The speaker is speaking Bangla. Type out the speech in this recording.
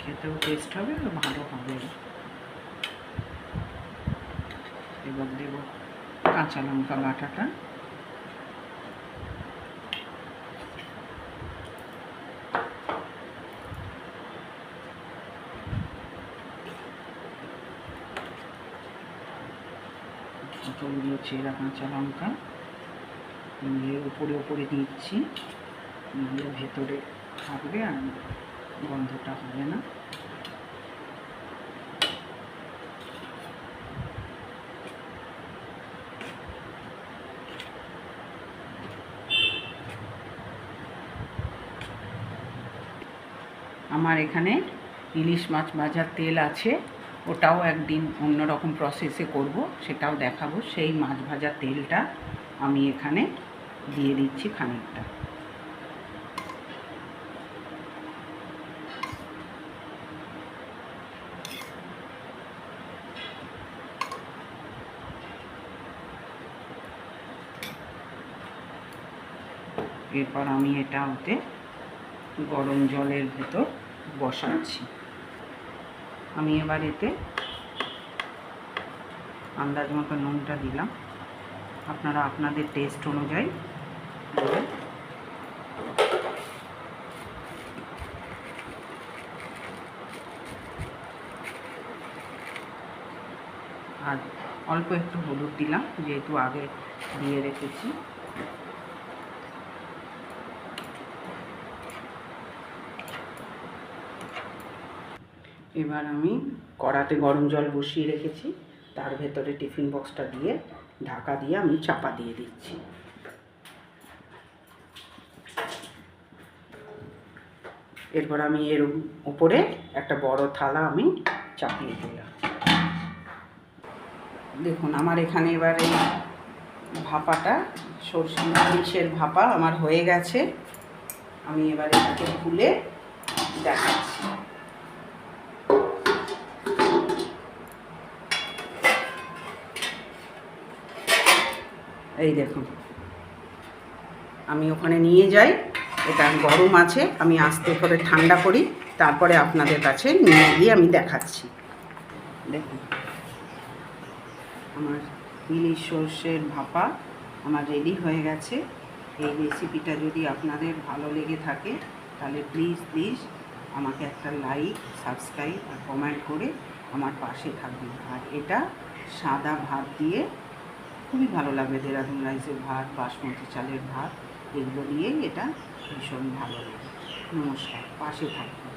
খেতেও টেস্ট হবে আর ভালো হবে। এবার দেব কাঁচা লঙ্কা বাটাটা, কতগুলো চেরা কাঁচা লঙ্কা দিয়ে উপরে উপরে দিচ্ছি, নাহলে ভেতরে থাকবে আর গন্ধটা হবে না। আমার এখানে ইলিশ মাছ ভাজার তেল আছে, ওটাও একদিন অন্যরকম প্রসেসে করব, সেটাও দেখাবো। সেই মাছ ভাজার তেলটা আমি এখানে দিয়ে দিচ্ছি খানিকটা। এরপর আমি এটা ওতে গরম জলের ভিতর বসাচ্ছি। আমি এবার এতে আন্দাজ মতো নুনটা দিলাম, আপনারা আপনাদের টেস্ট অনুযায়ী দেবেন। আর অল্প একটু হলুদ দিলাম, যেহেতু আগে দিয়ে রেখেছি। এবার আমি কড়াতে গরম জল বসিয়ে রেখেছি, তার ভেতরে টিফিন বক্সটা দিয়ে ঢাকা দিয়ে আমি চাপা দিয়ে দিচ্ছি। এরপর আমি এর উপরে একটা বড় থালা আমি চাপিয়ে দিলাম। দেখুন আমার এখানে এবার এই ভাপাটা, সরষে ইলিশের ভাপা আমার হয়ে গেছে। আমি এবার এটাকে খুলে দেখাচ্ছি। এই দেখুন, আমি ওখানে নিয়ে যাই, এটা গরম আছে, আমি আস্তে করে ঠান্ডা করি, তারপরে আপনাদের কাছে নিয়ে গিয়ে আমি দেখাচ্ছি। দেখুন আমার ইলিশ সর্ষের ভাপা আমার রেডি হয়ে গেছে। এই রেসিপিটা যদি আপনাদের ভালো লেগে থাকে তাহলে প্লিজ আমাকে একটা লাইক, সাবস্ক্রাইব আর কমেন্ট করে আমার পাশে থাকবেন। আর এটা সাদা ভাত দিয়ে খুবই ভালো লাগবে, দেরাদুন রাইসের ভাত, বাসমতি চালের ভাত, এগুলো দিয়েই এটা ভীষণ ভালো লাগে। নমস্কার, পাশে থাকবেন।